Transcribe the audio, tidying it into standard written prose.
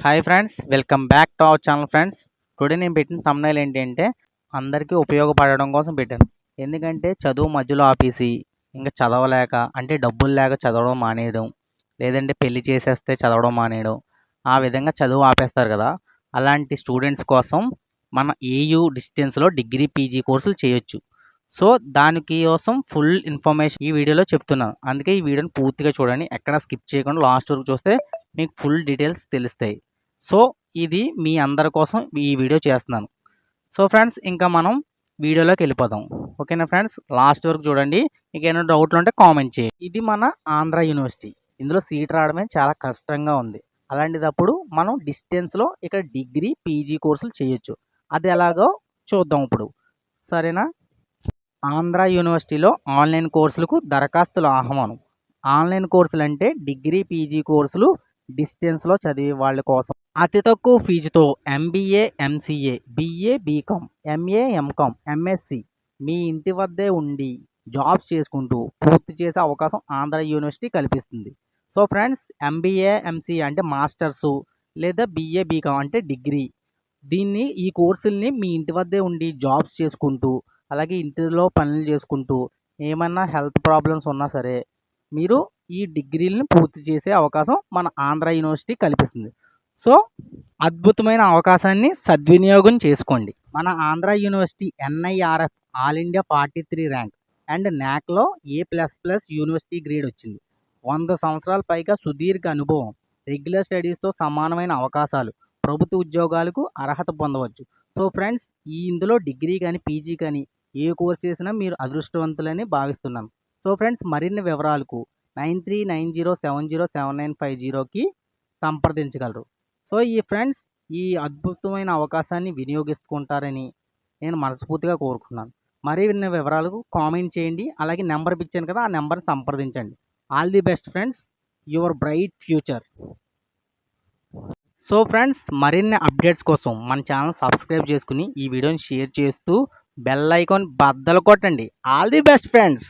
Hi friends, welcome back to our channel friends. Today నేను పెట్టిన thumbnail ఏంటి అంటే అందరికీ ఉపయోగపడడం కోసం పెట్టాను. ఎందుకంటే చదువు మధ్యలో ఆపేసి ఇంకా చదవలేక అంటే డబ్బులు లేక చదవడం మానేయడం, లేదంటే పెళ్లి చేసేస్తే చదవడం మానేయడం, ఆ విధంగా చదువు ఆపేస్తారు కదా. అలాంటి స్టూడెంట్స్ కోసం మన ఏయూ డిస్టెన్స్లో డిగ్రీ పీజీ కోర్సులు చేయొచ్చు. సో దానికి కోసం ఫుల్ ఇన్ఫర్మేషన్ ఈ వీడియోలో చెప్తున్నాను. అందుకే ఈ వీడియోని పూర్తిగా చూడండి, ఎక్కడ స్కిప్ చేయకుండా లాస్ట్ వరకు చూస్తే మీకు ఫుల్ డీటెయిల్స్ తెలుస్తాయి. సో ఇది మీ అందరి కోసం ఈ వీడియో చేస్తున్నాను. సో ఫ్రెండ్స్, ఇంకా మనం వీడియోలోకి వెళ్ళిపోదాం. ఓకేనా ఫ్రెండ్స్, లాస్ట్ వరకు చూడండి. మీకు ఏమైనా డౌట్లు ఉంటే కామెంట్ చేయండి. ఇది మన ఆంధ్ర యూనివర్సిటీ. ఇందులో సీట్ రావడమే చాలా కష్టంగా ఉంది. అలాంటిదప్పుడు మనం డిస్టెన్స్లో ఇక్కడ డిగ్రీ పీజీ కోర్సులు చేయొచ్చు. అది ఎలాగో చూద్దాం ఇప్పుడు. సరేనా. ఆంధ్ర యూనివర్సిటీలో ఆన్లైన్ కోర్సులకు దరఖాస్తుల ఆహ్వానం. ఆన్లైన్ కోర్సులు అంటే డిగ్రీ పీజీ కోర్సులు డిస్టెన్స్లో చదివే వాళ్ళ కోసం అతి తక్కువ ఫీజుతో MBA, MCA, BA, BCom, MA, MCom, MSc మీ ఇంటి వద్దే ఉండి జాబ్స్ చేసుకుంటూ పూర్తి చేసే అవకాశం ఆంధ్ర యూనివర్సిటీ కల్పిస్తుంది. సో ఫ్రెండ్స్, ఎంబీఏ, ఎంసీఏ అంటే మాస్టర్సు, లేదా బీఏ, బీకామ్ అంటే డిగ్రీ. ఈ కోర్సుల్ని మీ ఇంటి వద్దే ఉండి జాబ్స్ చేసుకుంటూ, అలాగే ఇంటిలో పనులు చేసుకుంటూ, ఏమన్నా హెల్త్ ప్రాబ్లమ్స్ ఉన్నా సరే మీరు ఈ డిగ్రీలను పూర్తి చేసే అవకాశం మన ఆంధ్ర యూనివర్సిటీ కల్పిస్తుంది. సో అద్భుతమైన అవకాశాన్ని సద్వినియోగం చేసుకోండి. మన Andhra university NIRF all India 43 rank and నాక్లో A++ యూనివర్సిటీ గ్రేడ్ వచ్చింది. 100 సంవత్సరాల పైగా సుదీర్ఘ అనుభవం, రెగ్యులర్ స్టడీస్తో సమానమైన అవకాశాలు, ప్రభుత్వ ఉద్యోగాలకు అర్హత పొందవచ్చు. సో ఫ్రెండ్స్, ఇందులో డిగ్రీ కానీ పీజీ కానీ ఏ కోర్స్ చేసినా మీరు అదృష్టవంతులని భావిస్తున్నాను. సో ఫ్రెండ్స్, మరిన్ని వివరాలకు 9390707950కి సంప్రదించగలరు. సో ఫ్రెండ్స్, ఈ అద్భుతమైన అవకాశాన్ని వినియోగించుకుంటారని నేను మనస్ఫూర్తిగా కోరుకున్నాను. మరిన్ని వివరాలకు కామెంట్ చేయండి. అలాగే నెంబర్ ఇచ్చాను కదా, ఆ నెంబర్ని సంప్రదించండి. All the best friends, your bright future. So friends, మరిన్ని అప్డేట్స్ కోసం మన ఛానల్ సబ్స్క్రైబ్ చేసుకుని ఈ వీడియోని షేర్ చేస్తూ బెల్ ఐకాన్ బద్దలు కొట్టండి. All the best friends.